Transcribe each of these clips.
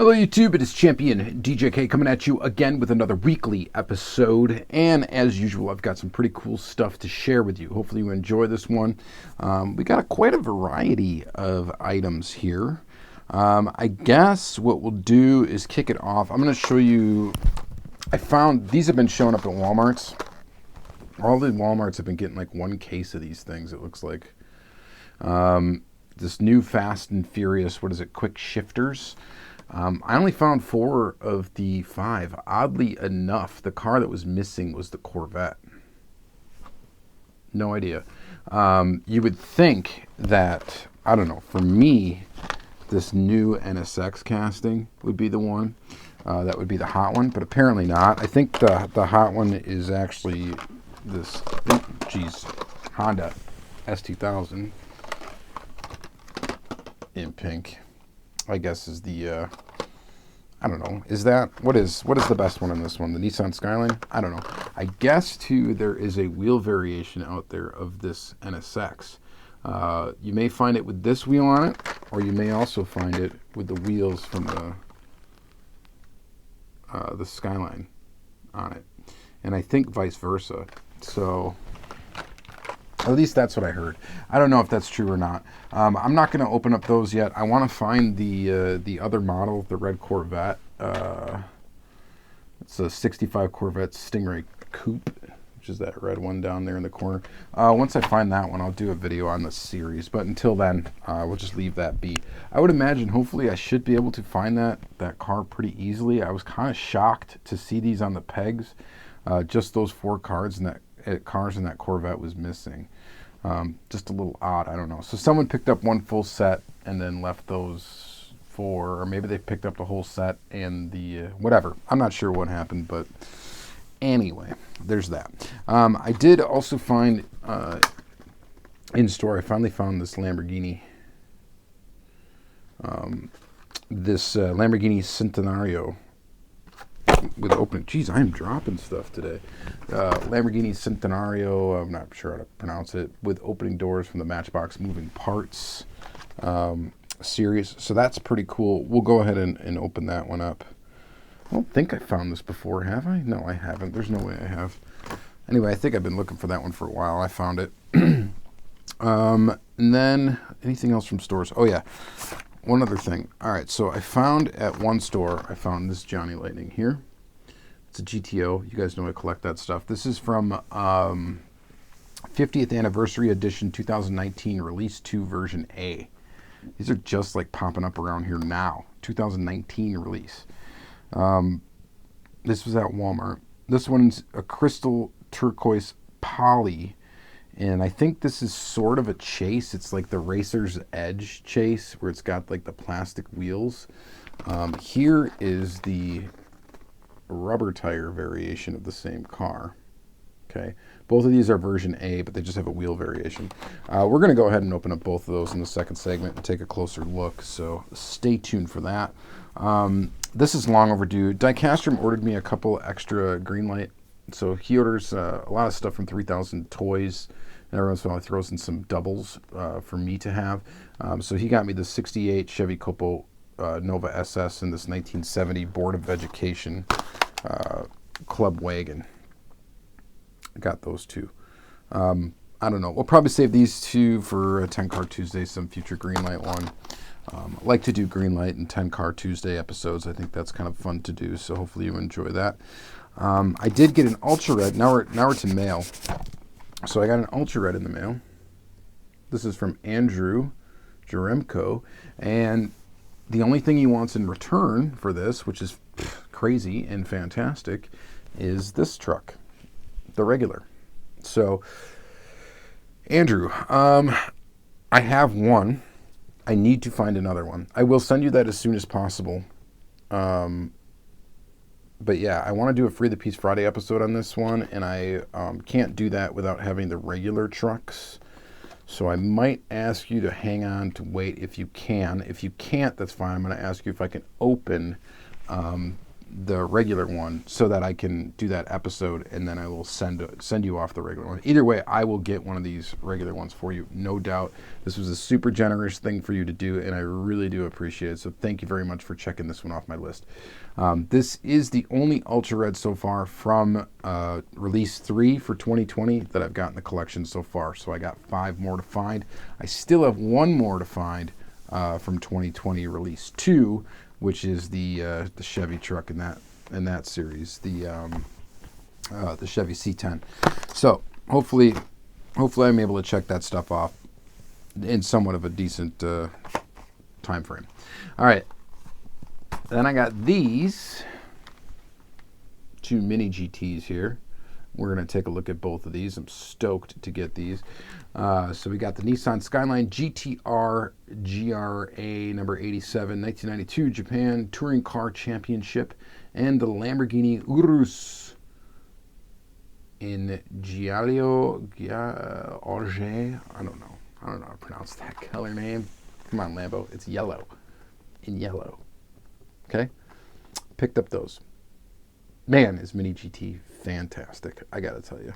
Hello YouTube, it is Championdjk coming at you again with another weekly episode, and as usual I've got some pretty cool stuff to share with you. Hopefully you enjoy this one. We got quite a variety of items here. I guess what we'll do is kick it off. I'm going to show you, I found these have been showing up at Walmart's. All the Walmarts have been getting like one case of these things, it looks like. This new Fast and Furious, what is it, quick shifters. I only found 4 of the 5. Oddly enough, the car that was missing was the Corvette. No idea. You would think that, I don't know, for me, this new NSX casting would be the one. That would be the hot one, but apparently not. I think the hot one is actually this, Honda S2000 in pink. I guess is the, I don't know, is that, what is the best one in this one? The Nissan Skyline? I don't know. I guess, too, there is a wheel variation out there of this NSX. You may find it with this wheel on it, or you may also find it with the wheels from the Skyline on it. And I think vice versa. So, at least that's what I heard. I don't know if that's true or not. I'm not going to open up those yet. I want to find the other model, the red Corvette. It's a 65 Corvette Stingray Coupe, which is that red one down there in the corner. Once I find that one, I'll do a video on the series. But until then, we'll just leave that be. I would imagine, hopefully, I should be able to find that car pretty easily. I was kind of shocked to see these on the pegs. Just those 4 cars in that Corvette was missing. Just a little odd, I don't know. So someone picked up one full set and then left those 4, or maybe they picked up the whole set and the whatever. I'm not sure what happened, but anyway, there's that. I did also find in store, I finally found this Lamborghini, Lamborghini Centenario with opening. Geez, I am dropping stuff today. Lamborghini Centenario, I'm not sure how to pronounce it, with opening doors from the Matchbox moving parts series. So that's pretty cool. We'll go ahead and open that one up. I don't think I found this before, have I? No, I haven't. There's no way I have. Anyway, I think I've been looking for that one for a while. I found it. And then anything else from stores? Oh yeah, one other thing. All right, so I found at one store, I found this Johnny Lightning here. It's a GTO. You guys know I collect that stuff. This is from 50th Anniversary Edition 2019 Release 2 Version A. These are just like popping up around here now. 2019 release. This was at Walmart. This one's a crystal turquoise poly. And I think this is sort of a chase. It's like the Racer's Edge chase where it's got like the plastic wheels. Here is the rubber tire variation of the same car. Okay, both of these are version A, but they just have a wheel variation. We're going to go ahead and open up both of those in the second segment and take a closer look, so stay tuned for that. This is long overdue. Diecast ordered me a couple extra Greenlight, so he orders a lot of stuff from 3000 Toys, and every once in a while he throws in some doubles for me to have. So he got me the 68 Chevy Copo Nova SS and this 1970 Board of Education Club Wagon. I got those two. I don't know. We'll probably save these two for a 10 Car Tuesday, some future Greenlight one. I like to do Greenlight and 10 Car Tuesday episodes. I think that's kind of fun to do, so hopefully you enjoy that. I did get an Ultra Red. Now we're to mail. So I got an Ultra Red in the mail. This is from Andrew Jaremko, and the only thing he wants in return for this, which is crazy and fantastic, is this truck, the regular. So, Andrew, I have one. I need to find another one. I will send you that as soon as possible. But yeah, I want to do a Free the Piece Friday episode on this one, and I can't do that without having the regular trucks. So I might ask you to hang on to wait if you can. If you can't, that's fine. I'm going to ask you if I can open the regular one so that I can do that episode, and then I will send you off the regular one. Either way, I will get one of these regular ones for you, no doubt. This was a super generous thing for you to do, and I really do appreciate it. So thank you very much for checking this one off my list. This is the only Ultra Red so far from release 3 for 2020 that I've got in the collection so far. So I got 5 more to find. I still have 1 more to find from 2020 release 2, which is the Chevy truck in that series, the Chevy C10. So hopefully I'm able to check that stuff off in somewhat of a decent time frame. All right, then I got these 2 mini GTs here. We're going to take a look at both of these. I'm stoked to get these. So we got the Nissan Skyline GTR GRA number 87, 1992 Japan Touring Car Championship, and the Lamborghini Urus in Giallo Orge. I don't know how to pronounce that color name. Come on, Lambo. It's yellow. In yellow. Okay? Picked up those. Man, is Mini GT fantastic, I gotta tell you.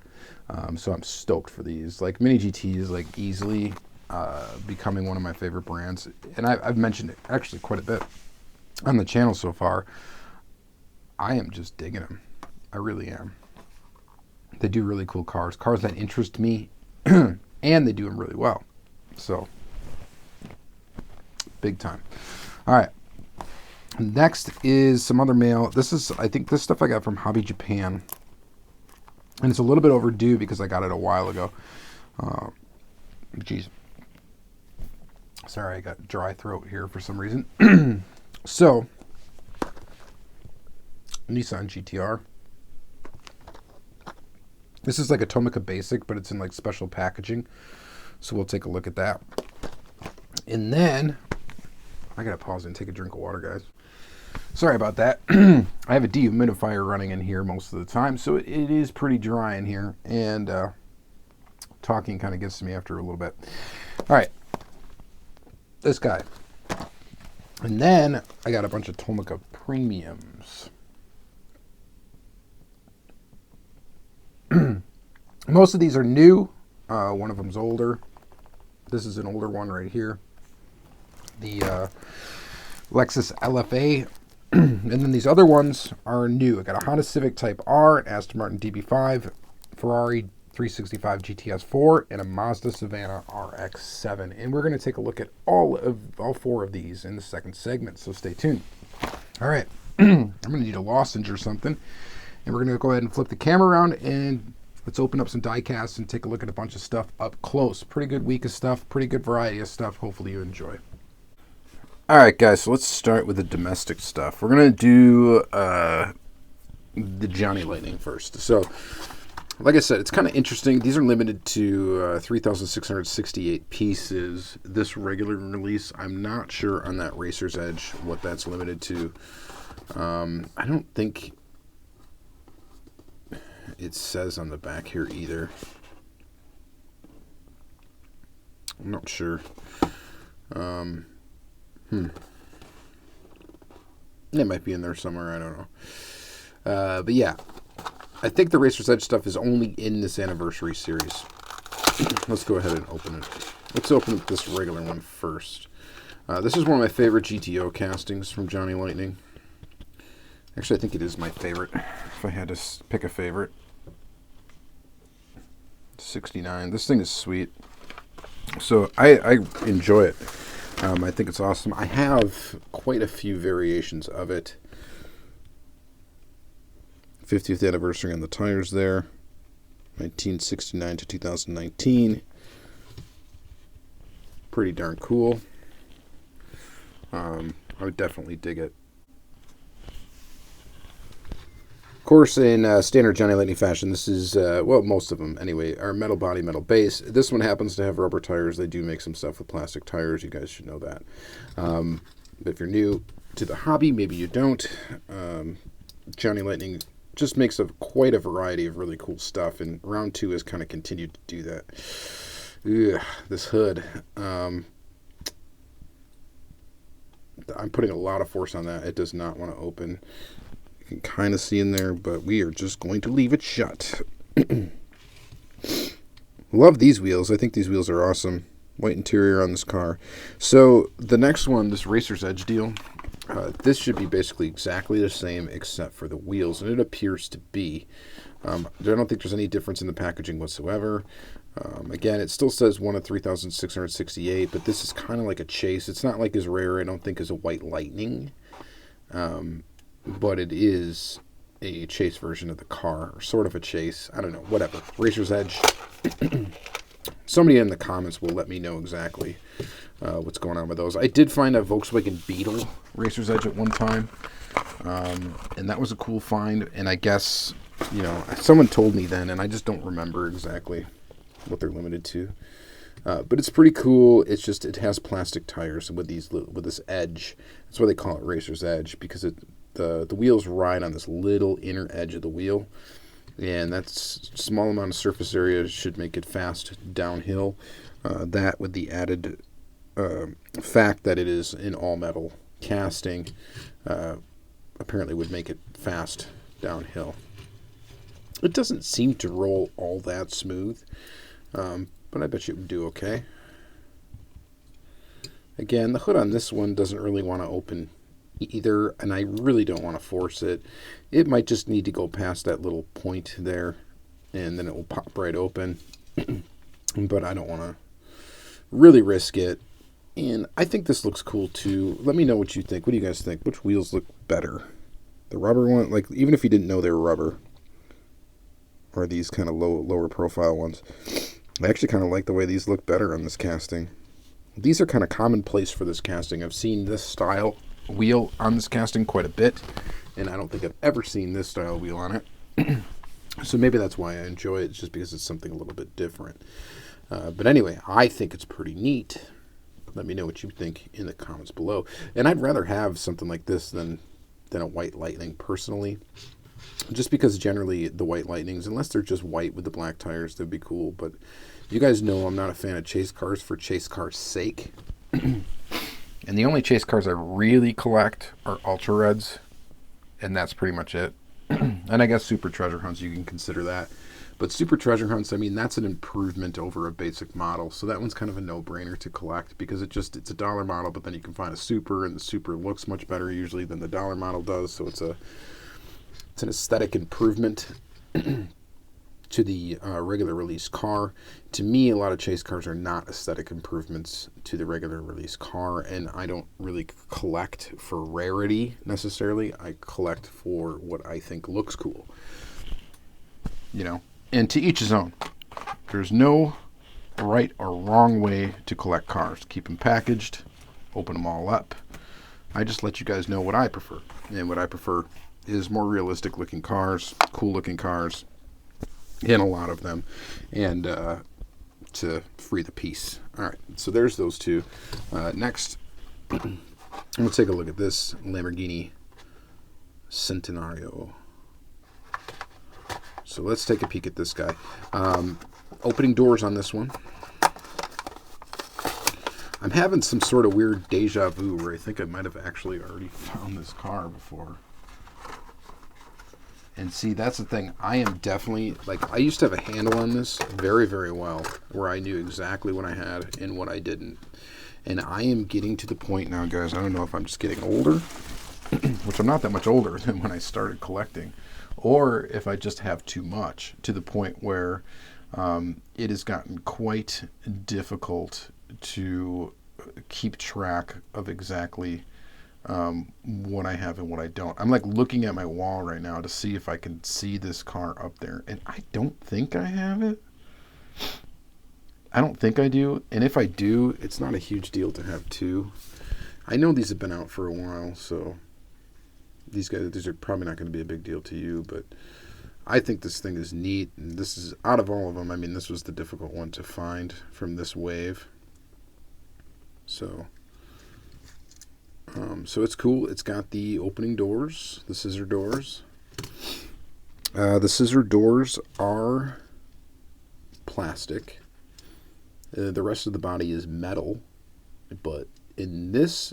So I'm stoked for these. Like, Mini GT is like easily becoming one of my favorite brands, and I've mentioned it actually quite a bit on the channel so far. I am just digging them. I really am. They do really cool cars that interest me, and they do them really well. So, big time. All right. Next is some other mail. I think this stuff I got from Hobby Japan. And it's a little bit overdue because I got it a while ago. Geez. Sorry, I got dry throat here for some reason. So, Nissan GTR. This is like a Tomica Basic, but it's in like special packaging. So we'll take a look at that. And then, I gotta pause and take a drink of water, guys. Sorry about that. I have a dehumidifier running in here most of the time, so it is pretty dry in here, and talking kind of gets to me after a little bit. All right, this guy. And then I got a bunch of Tomica premiums. Most of these are new. One of them's older. This is an older one right here. The Lexus LFA. And then these other ones are new. I got a Honda Civic Type R, an Aston Martin DB5, Ferrari 365 GTS 4, and a Mazda Savannah RX7. And we're going to take a look at all 4 of these in the second segment, so stay tuned. All right, I'm going to need a lozenge or something, and we're going to go ahead and flip the camera around, and let's open up some diecasts and take a look at a bunch of stuff up close. Pretty good week of stuff, pretty good variety of stuff. Hopefully you enjoy. All right, guys, so let's start with the domestic stuff. We're going to do the Johnny Lightning first. So, like I said, it's kind of interesting. These are limited to 3,668 pieces. This regular release, I'm not sure on that Racer's Edge what that's limited to. I don't think it says on the back here either. I'm not sure. It might be in there somewhere. I don't know. But yeah, I think the Racer's Edge stuff is only in this Anniversary series. Let's go ahead and open it. Let's open up this regular one first. This is one of my favorite GTO castings from Johnny Lightning. Actually, I think it is my favorite, if I had to pick a favorite. 69. This thing is sweet. So I enjoy it. I think it's awesome. I have quite a few variations of it. 50th anniversary on the tires there. 1969 to 2019. Pretty darn cool. I would definitely dig it. Of course, in standard Johnny Lightning fashion, this is, well, most of them anyway, are metal body, metal base. This one happens to have rubber tires. They do make some stuff with plastic tires. You guys should know that. But if you're new to the hobby, maybe you don't, Johnny Lightning just makes quite a variety of really cool stuff, and round 2 has kind of continued to do that. Ugh, this hood. I'm putting a lot of force on that. It does not want to open. You can kind of see in there, but we are just going to leave it shut. Love these wheels. I think these wheels are awesome. White interior on this car. So the next one, this Racer's Edge deal, this should be basically exactly the same except for the wheels, and it appears to be. I don't think there's any difference in the packaging whatsoever. Again, it still says 1 of 3,668, but this is kind of like a chase. It's not like as rare, I don't think, as a White Lightning, but it is a chase version of the car, or sort of a chase. I don't know, whatever. Racer's Edge. Somebody in the comments will let me know exactly what's going on with those. I did find a Volkswagen Beetle Racer's Edge at one time, and that was a cool find, and I guess, you know, someone told me then, and I just don't remember exactly what they're limited to. But it's pretty cool. It's just, it has plastic tires with this edge. That's why they call it Racer's Edge, because the wheels ride on this little inner edge of the wheel, and that's small amount of surface area should make it fast downhill. That with the added fact that it is in all metal casting apparently would make it fast downhill. It doesn't seem to roll all that smooth, but I bet you it would do okay. Again, the hood on this one doesn't really want to open either, and I really don't want to force it. It might just need to go past that little point there, and then it will pop right open. But I don't want to really risk it. And I think this looks cool too. Let me know what you think. What do you guys think? Which wheels look better? The rubber one, like, even if you didn't know they were rubber, or these kind of lower profile ones. I actually kind of like the way these look better on this casting. These are kind of commonplace for this casting. I've seen this style wheel on this casting quite a bit, and I don't think I've ever seen this style wheel on it. So maybe that's why I enjoy it, just because it's something a little bit different. But anyway, I think it's pretty neat. Let me know what you think in the comments below. And I'd rather have something like this than a White Lightning personally, just because generally the White Lightnings, unless they're just white with the black tires, they'd be cool. But you guys know I'm not a fan of chase cars for chase cars' sake. And the only chase cars I really collect are Ultra Reds, and that's pretty much it. And I guess Super Treasure Hunts, you can consider that. But Super Treasure Hunts, I mean, that's an improvement over a basic model. So that one's kind of a no-brainer to collect, because it's a dollar model, but then you can find a Super, and the Super looks much better usually than the dollar model does. So it's an aesthetic improvement to the regular release car. To me, a lot of chase cars are not aesthetic improvements to the regular release car, and I don't really collect for rarity necessarily. I collect for what I think looks cool, you know. And to each his own. There's no right or wrong way to collect cars. Keep them packaged, open them all up. I just let you guys know what I prefer, and what I prefer is more realistic looking cars, cool looking cars, and a lot of them, and to free the piece. All right, so there's those two. Next, I'm going to take a look at this Lamborghini Centenario. So let's take a peek at this guy. Opening doors on this one. I'm having some sort of weird deja vu where I think I might have actually already found this car before. And see, that's the thing. I am definitely, like, I used to have a handle on this very, very well, where I knew exactly what I had and what I didn't. And I am getting to the point now, guys, I don't know if I'm just getting older, which I'm not that much older than when I started collecting, or if I just have too much, to the point where it has gotten quite difficult to keep track of exactly what I have and what I don't. I'm like looking at my wall right now to see if I can see this car up there, and I don't think I have it. I don't think I do, and if I do, it's not a huge deal to have two. I know these have been out for a while, so these are probably not going to be a big deal to you, but I think this thing is neat, and this is, out of all of them, I mean, this was the difficult one to find from this wave. So it's cool. It's got the opening doors, the scissor doors. The scissor doors are plastic. The rest of the body is metal, but in this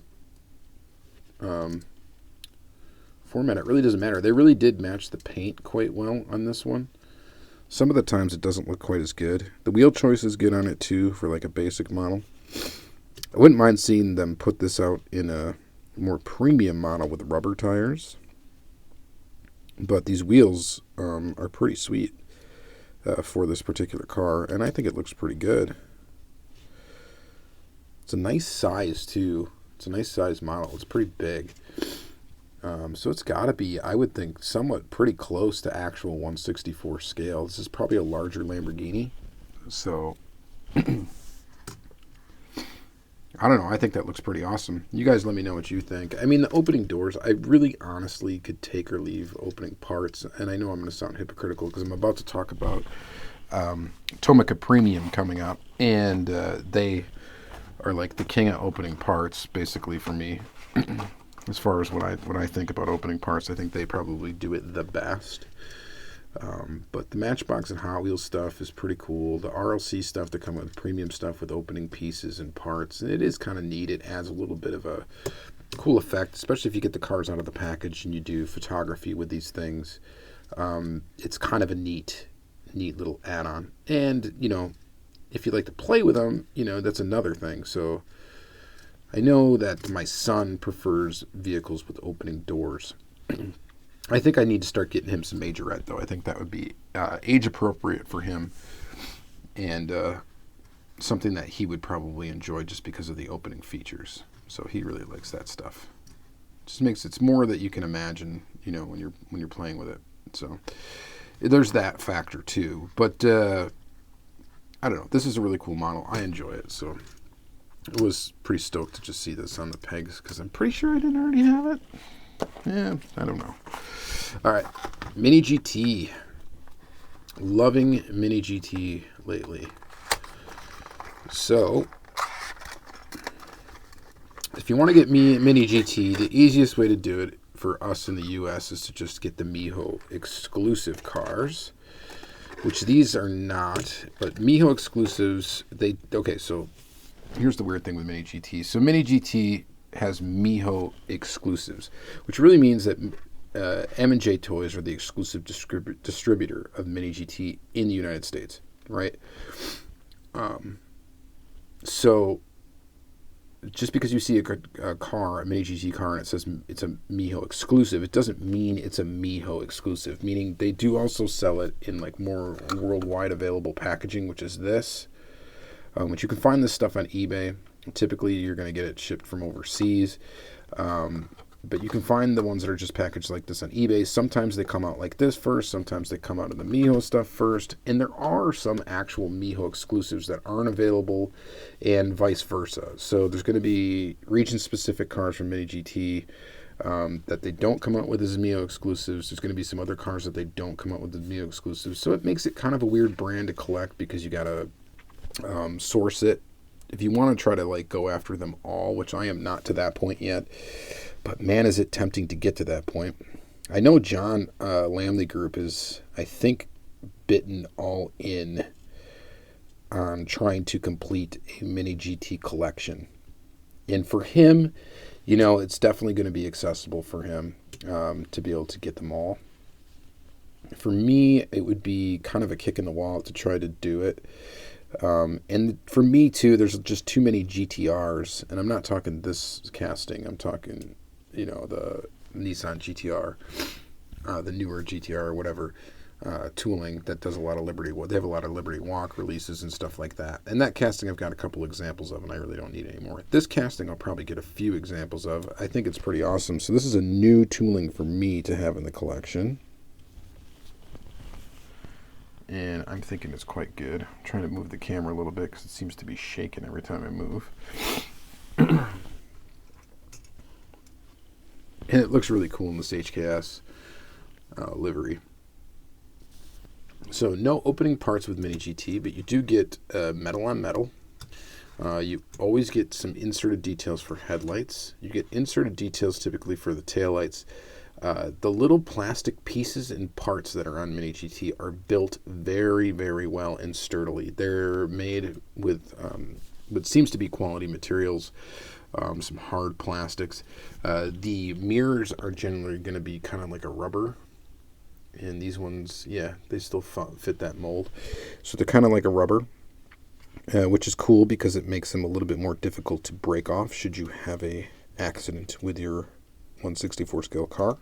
format, it really doesn't matter. They really did match the paint quite well on this one. Some of the times it doesn't look quite as good. The wheel choice is good on it too for like a basic model. I wouldn't mind seeing them put this out in a more premium model with rubber tires. But these wheels are pretty sweet for this particular car, and I think it looks pretty good. It's a nice size too. It's a nice size model. It's pretty big. So it's got to be, I would think, somewhat pretty close to actual 1/64 scale. This is probably a larger Lamborghini. So, I don't know. I think that looks pretty awesome. You guys let me know what you think. I mean, the opening doors, I really honestly could take or leave opening parts. And I know I'm going to sound hypocritical because I'm about to talk about Tomica Premium coming up. And they are like the king of opening parts, basically, for me. As far as what I think about opening parts, I think they probably do it the best. But the Matchbox and Hot Wheels stuff is pretty cool. The RLC stuff that come with premium stuff with opening pieces and parts, and it is kind of neat. It adds a little bit of a cool effect, especially if you get the cars out of the package and you do photography with these things. It's kind of a neat little add-on. And, you know, if you like to play with them, you know, that's another thing. So I know that my son prefers vehicles with opening doors. I think I need to start getting him some Majorette, though. I think that would be age appropriate for him, and something that he would probably enjoy just because of the opening features. So he really likes that stuff. Just makes it's more that you can imagine, you know, when you're playing with it. So there's that factor too. But I don't know. This is a really cool model. I enjoy it. So I was pretty stoked to just see this on the pegs because I'm pretty sure I didn't already have it. Yeah, I don't know. All right, Mini GT. Loving Mini GT lately. So, if you want to get me Mini GT, the easiest way to do it for us in the U.S. is to just get the Miho exclusive cars, which these are not. But Miho exclusives, okay, so here's the weird thing with Mini GT. So Mini GT has Miho exclusives, which really means that M&J Toys are the exclusive distributor of Mini GT in the United States, right? So just because you see a car, a Mini GT car, and it says it's a Miho exclusive, it doesn't mean it's a Miho exclusive, meaning they do also sell it in like more worldwide available packaging, which is this, which you can find this stuff on eBay. Typically, you're going to get it shipped from overseas, but you can find the ones that are just packaged like this on eBay. Sometimes they come out like this first, sometimes they come out of the Miho stuff first, and there are some actual Miho exclusives that aren't available, and vice versa. So there's going to be region-specific cars from Mini GT that they don't come out with as Miho exclusives. There's going to be some other cars that they don't come out with as Miho exclusives. So it makes it kind of a weird brand to collect because you got to source it. If you want to try to like go after them all, which I am not to that point yet, but man, is it tempting to get to that point. I know John Lamley Group is, I think, bitten all in on trying to complete a Mini GT collection. And for him, you know, it's definitely going to be accessible for him to be able to get them all. For me, it would be kind of a kick in the wallet to try to do it. And for me too, there's just too many GTRs, and I'm not talking this casting. I'm talking, you know, the Nissan GTR, the newer GTR or whatever, tooling that does a lot of Liberty. They have a lot of Liberty Walk releases and stuff like that. And that casting I've got a couple examples of, and I really don't need any more. This casting I'll probably get a few examples of. I think it's pretty awesome. So this is a new tooling for me to have in the collection. And I'm thinking it's quite good. I'm trying to move the camera a little bit because it seems to be shaking every time I move. And it looks really cool in this HKS livery. So no opening parts with Mini GT, but you do get metal on metal. You always get some inserted details for headlights. You get inserted details typically for the taillights. The little plastic pieces and parts that are on Mini GT are built very, very well and sturdily. They're made with what seems to be quality materials. some hard plastics. The mirrors are generally going to be kind of like a rubber. And these ones, yeah, they still fit that mold. So they're kind of like a rubber, which is cool because it makes them a little bit more difficult to break off should you have a accident with your 1/64 scale car.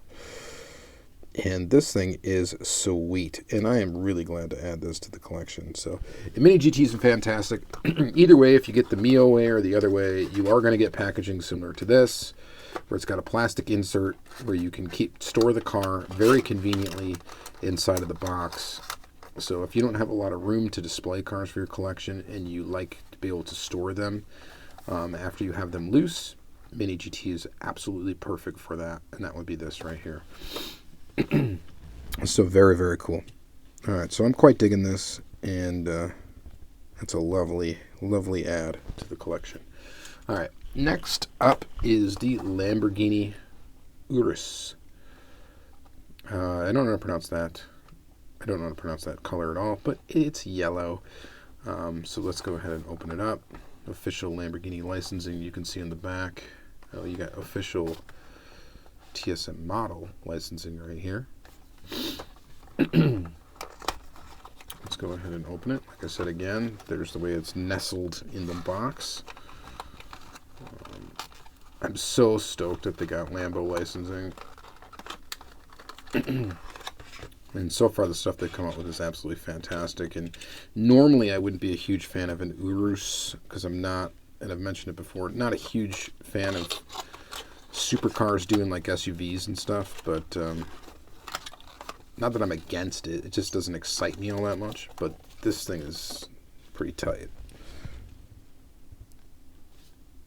And this thing is sweet, and I am really glad to add this to the collection. So the Mini GTs are fantastic. Either way, if you get the Mio way or the other way, you are going to get packaging similar to this, where it's got a plastic insert where you can store the car very conveniently inside of the box. So if you don't have a lot of room to display cars for your collection and you like to be able to store them after you have them loose, Mini GT is absolutely perfect for that, and that would be this right here. So very, very cool. All right, so I'm quite digging this, and that's a lovely, lovely add to the collection. All right, next up is the Lamborghini Urus. I don't know how to pronounce that. I don't know how to pronounce that color at all, but it's yellow. So let's go ahead and open it up. Official Lamborghini licensing, you can see in the back. Oh, you got official TSM model licensing right here. Let's go ahead and open it. Like I said again, there's the way it's nestled in the box. I'm so stoked that they got Lambo licensing. And so far the stuff they've come up with is absolutely fantastic. And normally I wouldn't be a huge fan of an Urus because I'm not, and I've mentioned it before, not a huge fan of supercars doing like SUVs and stuff, but not that I'm against it. It just doesn't excite me all that much, but this thing is pretty tight.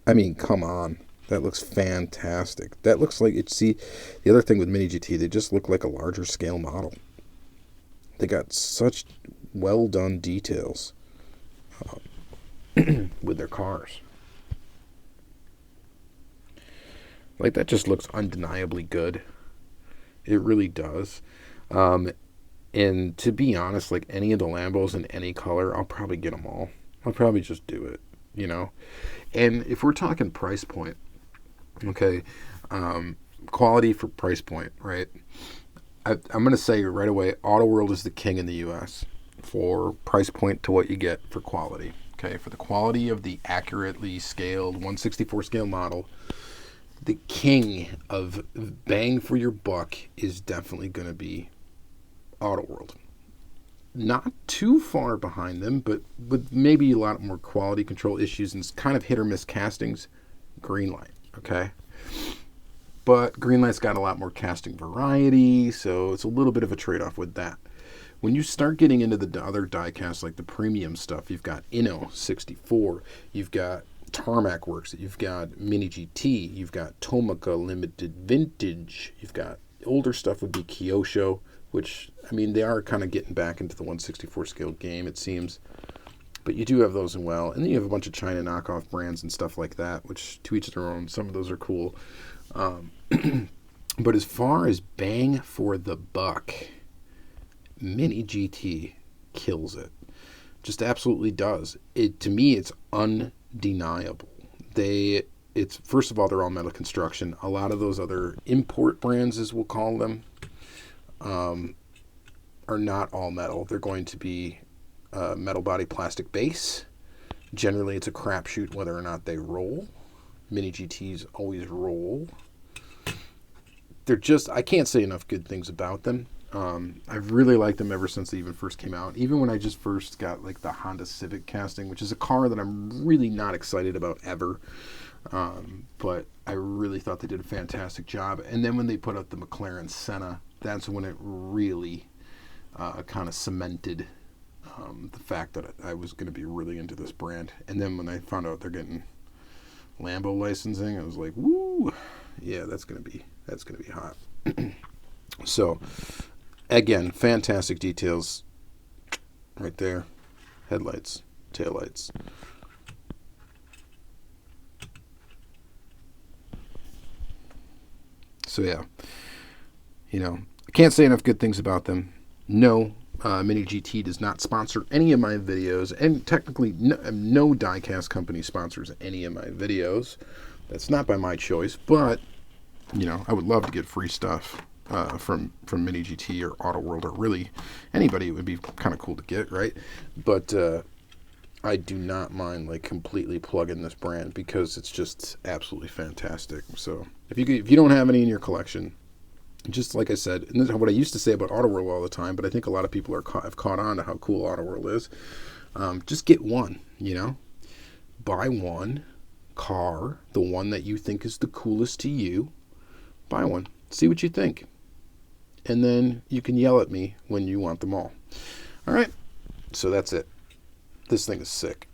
I mean, come on. That looks fantastic. That looks like, see, the other thing with Mini GT, they just look like a larger scale model. They got such well done details with their cars. Like, that just looks undeniably good. It really does. And to be honest, like any of the Lambos in any color, I'll probably get them all. I'll probably just do it, you know. And if we're talking price point, okay, quality for price point, right? I'm going to say right away, Auto World is the king in the U.S. for price point to what you get for quality. Okay, for the quality of the accurately scaled 1/64 scale model, the king of bang for your buck is definitely going to be Auto World. Not too far behind them, but with maybe a lot more quality control issues and kind of hit or miss castings, Greenlight, okay? But Greenlight's got a lot more casting variety, so it's a little bit of a trade-off with that. When you start getting into the other diecast, like the premium stuff, you've got Inno 64, you've got Tarmac Works, you've got Mini GT, you've got Tomica Limited Vintage, you've got older stuff would be Kyosho, which, I mean, they are kind of getting back into the 1/64 scale game, it seems. But you do have those as well. And then you have a bunch of China knockoff brands and stuff like that, which to each their own. Some of those are cool. But as far as bang for the buck, Mini GT kills it. Just absolutely does. To me, it's undeniable. It's first of all, they're all metal construction. A lot of those other import brands, as we'll call them, are not all metal. They're going to be metal body plastic base. Generally, it's a crapshoot whether or not they roll. Mini GTs always roll. They're just, I can't say enough good things about them. I've really liked them ever since they even first came out. Even when I just first got like the Honda Civic casting, which is a car that I'm really not excited about ever. But I really thought they did a fantastic job. And then when they put out the McLaren Senna, that's when it really kind of cemented the fact that I was going to be really into this brand. And then when I found out they're getting Lambo licensing, I was like, woo, yeah, that's going to be hot. So, again, fantastic details right there. Headlights, taillights. So, yeah, you know, I can't say enough good things about them. No, Mini GT does not sponsor any of my videos, and technically no diecast company sponsors any of my videos. That's not by my choice, but, you know, I would love to get free stuff from Mini GT or Auto World, or really anybody. It would be kind of cool to get, right? But I do not mind like completely plugging this brand because it's just absolutely fantastic. So if you don't have any in your collection, just like I said, and this is what I used to say about Auto World all the time, but I think a lot of people have caught on to how cool Auto World is. Just get one, you know, buy one car, the one that you think is the coolest to you. Buy one, see what you think, and then you can yell at me when you want them all. All right, so that's it. This thing is sick.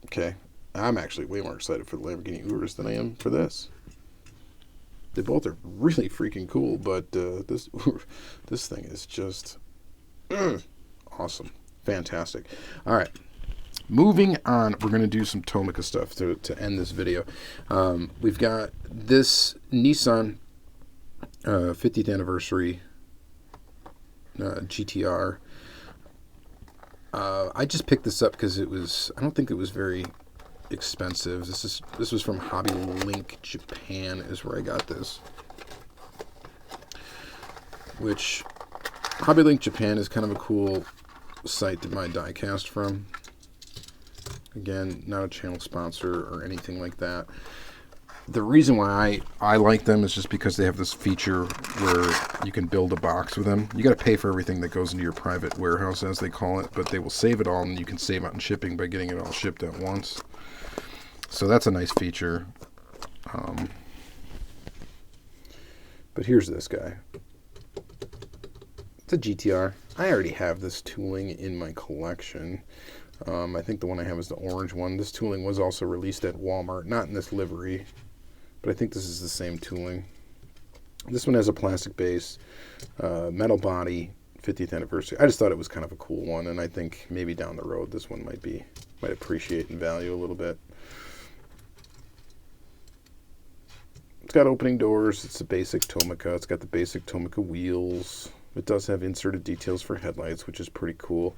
Okay, I'm actually way more excited for the Lamborghini Urus than I am for this. They both are really freaking cool, but this thing is just awesome, fantastic. All right, moving on. We're going to do some Tomica stuff to end this video. We've got this Nissan 50th anniversary GTR. I just picked this up because I don't think it was very expensive. This was from Hobby Link Japan is where I got this. Which Hobby Link Japan is kind of a cool site to buy diecast from. Again, not a channel sponsor or anything like that. The reason why I like them is just because they have this feature where you can build a box with them. You got to pay for everything that goes into your private warehouse, as they call it, but they will save it all, and you can save on shipping by getting it all shipped at once. So that's a nice feature. But here's this guy. It's a GTR. I already have this tooling in my collection. I think the one I have is the orange one. This tooling was also released at Walmart, not in this livery, but I think this is the same tooling. This one has a plastic base, metal body, 50th anniversary. I just thought it was kind of a cool one, and I think maybe down the road this one might appreciate in value a little bit. It's got opening doors. It's a basic Tomica. It's got the basic Tomica wheels. It does have inserted details for headlights, which is pretty cool.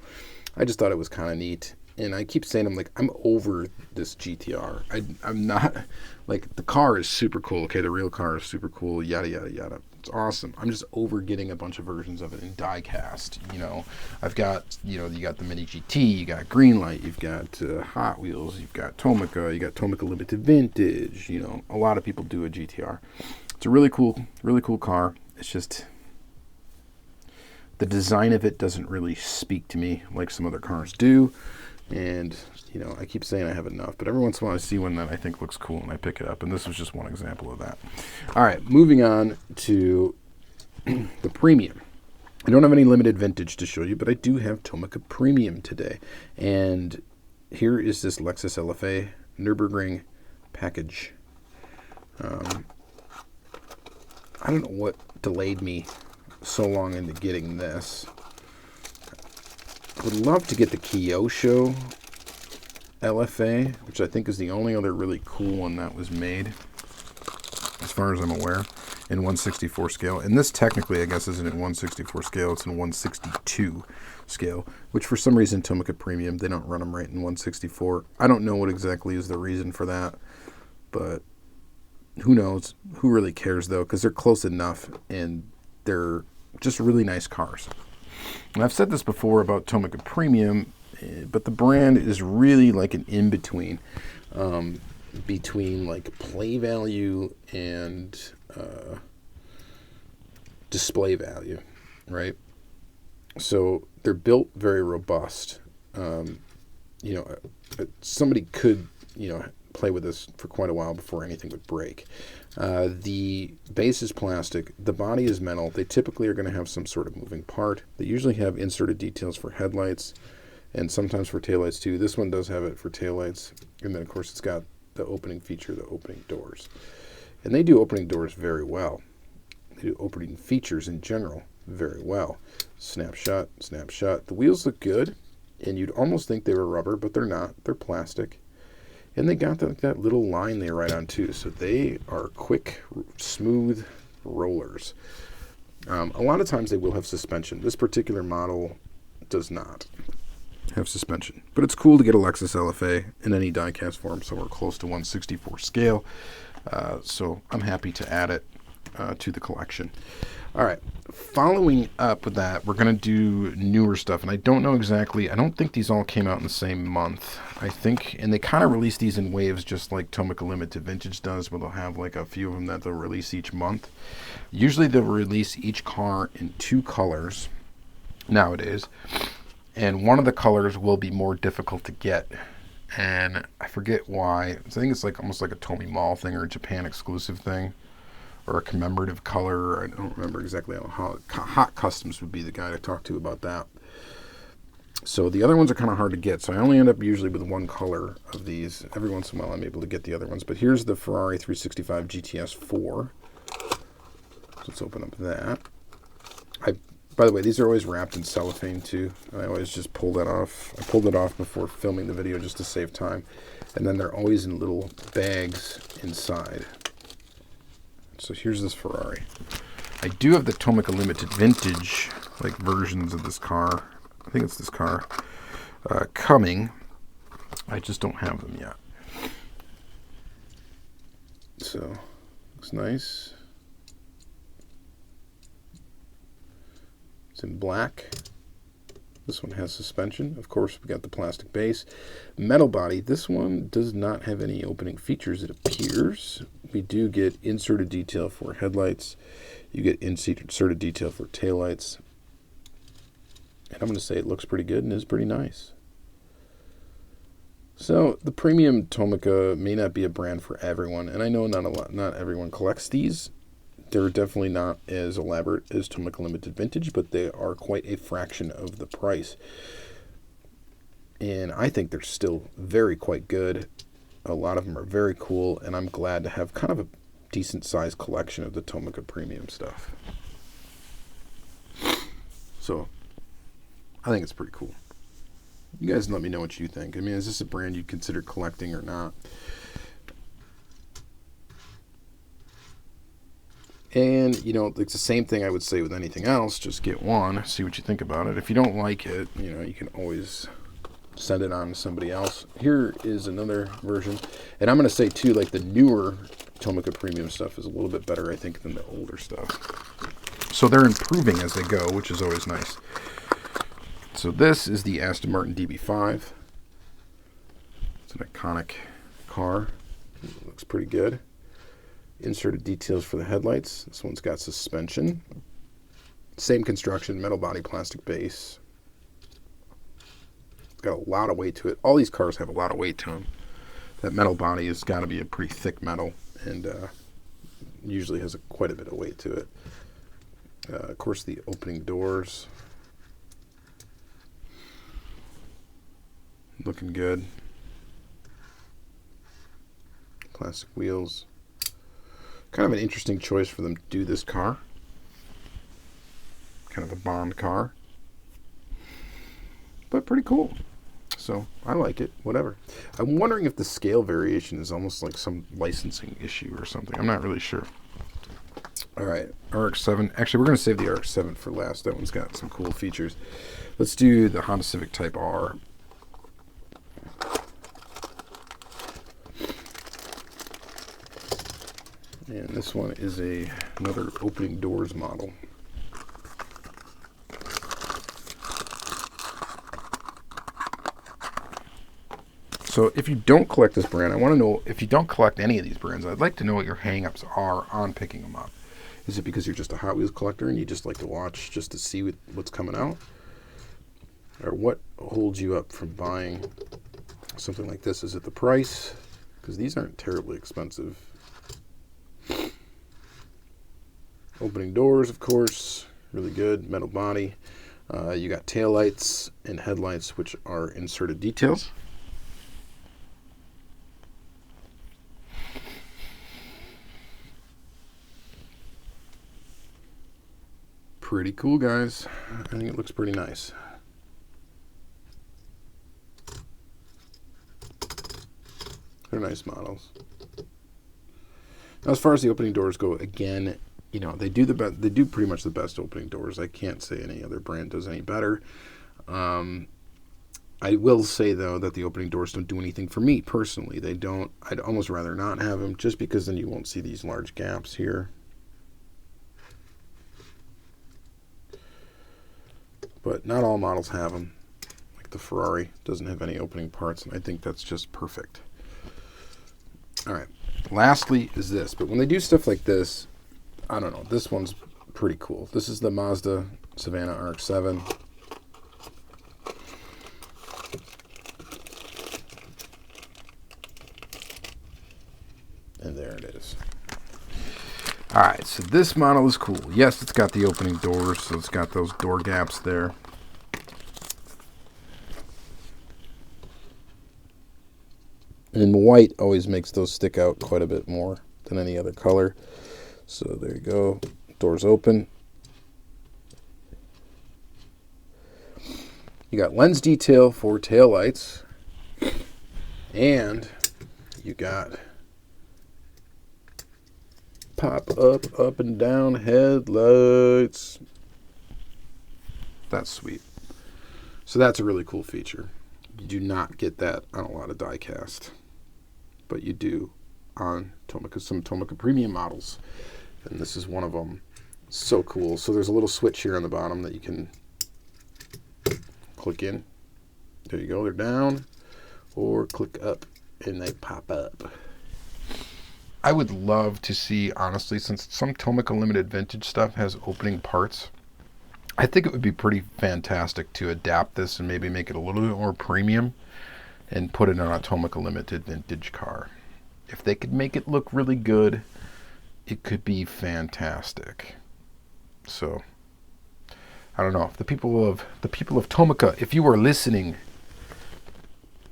I just thought it was kind of neat. And I keep saying, I'm over this GTR. I'm not, like, the car is super cool. Okay, the real car is super cool, yada, yada, yada. It's awesome. I'm just over getting a bunch of versions of it in diecast. You know, I've got, you got the Mini GT, you got Greenlight, you've got Hot Wheels, you've got Tomica, you got Tomica Limited Vintage. You know, a lot of people do a GTR. It's a really cool car. It's just, the design of it doesn't really speak to me like some other cars do. And, I keep saying I have enough, but every once in a while I see one that I think looks cool and I pick it up. And this was just one example of that. All right, moving on to the premium. I don't have any limited vintage to show you, but I do have Tomica Premium today. And here is this Lexus LFA Nurburgring package. I don't know what delayed me so long into getting this. I would love to get the Kyosho LFA, which I think is the only other really cool one that was made, as far as I'm aware, in 1/64 scale. And this technically, I guess, isn't in 1/64 scale. It's in 1/62 scale, which for some reason Tomica Premium, they don't run them right in 1/64. I don't know what exactly is the reason for that, but who knows? Who really cares, though, because they're close enough, and they're just really nice cars. And I've said this before about Tomica Premium, but the brand is really like an in-between, between like play value and display value, right? So they're built very robust. Somebody could, play with this for quite a while before anything would break. The base is plastic. The body is metal. They typically are going to have some sort of moving part. They usually have inserted details for headlights and sometimes for taillights too. This one does have it for taillights. And then, of course, it's got the opening feature, the opening doors. And they do opening doors very well. They do opening features in general very well. Snapshot, snapshot. The wheels look good, and you'd almost think they were rubber, but they're not. They're plastic. And they got that little line they ride on too, so they are quick, smooth rollers. A lot of times they will have suspension. This particular model does not have suspension, but it's cool to get a Lexus LFA in any diecast form, so we're close to 1/64 scale. So I'm happy to add it to the collection. All right, following up with that, we're going to do newer stuff. And I don't know exactly, I don't think these all came out in the same month. I think, and they kind of release these in waves just like Tomica Limited Vintage does, where they'll have like a few of them that they'll release each month. Usually they'll release each car in 2 colors nowadays. And one of the colors will be more difficult to get. And I forget why. I think it's like almost like a Tomy Mall thing or a Japan exclusive thing, or a commemorative color. I don't remember exactly how Hot Customs would be the guy to talk to about that. So the other ones are kind of hard to get. So I only end up usually with one color of these. Every once in a while I'm able to get the other ones. But here's the Ferrari 365 GTS 4. So let's open up that. By the way, these are always wrapped in cellophane too. I always just pull that off. I pulled it off before filming the video just to save time. And then they're always in little bags inside. So here's this Ferrari. I do have the Tomica Limited Vintage like versions of this car. I think it's this car coming. I just don't have them yet. So looks nice. It's in black. This one has suspension. Of course, we got the plastic base. Metal body. This one does not have any opening features, it appears. We do get inserted detail for headlights. You get inserted detail for taillights. And I'm going to say it looks pretty good and is pretty nice. So the premium Tomica may not be a brand for everyone, and I know not everyone collects these. They're definitely not as elaborate as Tomica Limited Vintage, but they are quite a fraction of the price. And I think they're still quite good. A lot of them are very cool, and I'm glad to have kind of a decent sized collection of the Tomica premium stuff. So I think it's pretty cool. You guys let me know what you think. I mean, is this a brand you'd consider collecting or not? And, you know, it's the same thing I would say with anything else. Just get one, see what you think about it. If you don't like it, you know, you can always send it on to somebody else. Here is another version. And I'm going to say, too, like the newer Tomica premium stuff is a little bit better, I think, than the older stuff. So they're improving as they go, which is always nice. So this is the Aston Martin DB5. It's an iconic car. It looks pretty good. Inserted details for the headlights. This one's got suspension. Same construction, metal body, plastic base. It's got a lot of weight to it. All these cars have a lot of weight to them. That metal body has got to be a pretty thick metal, and usually has quite a bit of weight to it. Of course, the opening doors. Looking good. Plastic wheels. Kind of an interesting choice for them to do this car. Kind of a Bond car. But pretty cool. So I like it. Whatever. I'm wondering if the scale variation is almost like some licensing issue or something. I'm not really sure. All right. RX7. Actually, we're going to save the RX7 for last. That one's got some cool features. Let's do the Honda Civic Type R. And this one is another opening doors model. So if you don't collect this brand, I want to know, if you don't collect any of these brands, I'd like to know what your hang-ups are on picking them up. Is it because you're just a Hot Wheels collector and you just like to watch just to see what's coming out? Or what holds you up from buying something like this? Is it the price? Because these aren't terribly expensive. Opening doors, of course, really good. Metal body. You got taillights and headlights, which are inserted details. Pretty cool, guys. I think it looks pretty nice. They're nice models. Now, as far as the opening doors go, again, you know, they do pretty much the best opening doors. I can't say any other brand does any better. I will say, though, that the opening doors don't do anything for me personally. They don't. I'd almost rather not have them, just because then you won't see these large gaps here. But not all models have them. Like the Ferrari doesn't have any opening parts, and I think that's just perfect. All right. Lastly is this. But when they do stuff like this, I don't know. This one's pretty cool. This is the Mazda Savannah RX7. And there it is. All right, so this model is cool. Yes, it's got the opening doors, so it's got those door gaps there. And white always makes those stick out quite a bit more than any other color. So there you go. Doors open. You got lens detail for taillights. And you got pop up and down headlights. That's sweet. So that's a really cool feature. You do not get that on a lot of diecast, but you do on Tomica, some Tomica premium models, and this is one of them. So cool. So there's a little switch here on the bottom that you can click in. There you go. They're down, or click up and they pop up. I would love to see, honestly, since some Tomica limited vintage stuff has opening parts, I think it would be pretty fantastic to adapt this and maybe make it a little bit more premium and put it on a Tomica limited vintage car. If they could make it look really good, it could be fantastic. So, I don't know. The people of Tomica, if you are listening,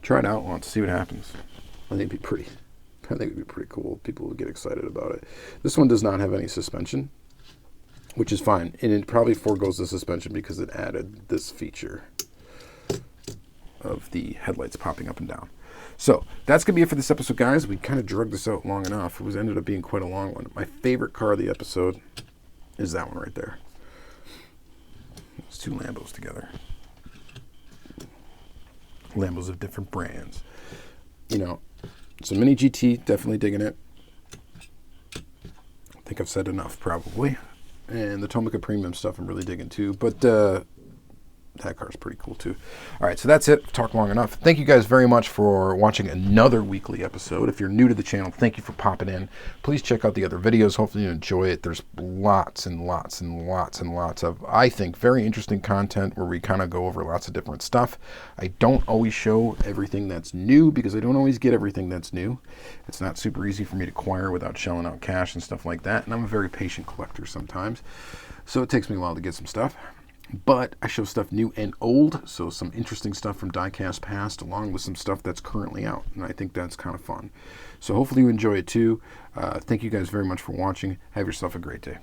try it out once, see what happens. I think it'd be pretty cool. People would get excited about it. This one does not have any suspension, which is fine. And it probably forgoes the suspension because it added this feature of the headlights popping up and down. So that's going to be it for this episode, guys. We kind of drug this out long enough. It ended up being quite a long one. My favorite car of the episode is that one right there. It's two Lambos together. Lambos of different brands. You know, so Mini GT, definitely digging it. I think I've said enough, probably. And the Tomica Premium stuff I'm really digging too. But that car's pretty cool too. All right, so that's it. I've talked long enough. Thank you guys very much for watching another weekly episode. If you're new to the channel, thank you for popping in. Please check out the other videos. Hopefully you enjoy it. There's lots and lots and lots and lots of, I think, very interesting content where we kind of go over lots of different stuff. I don't always show everything that's new because I don't always get everything that's new. It's not super easy for me to acquire without shelling out cash and stuff like that. And I'm a very patient collector sometimes. So it takes me a while to get some stuff. But I show stuff new and old, so some interesting stuff from diecast past, along with some stuff that's currently out, and I think that's kind of fun. So hopefully you enjoy it too. Thank you guys very much for watching. Have yourself a great day.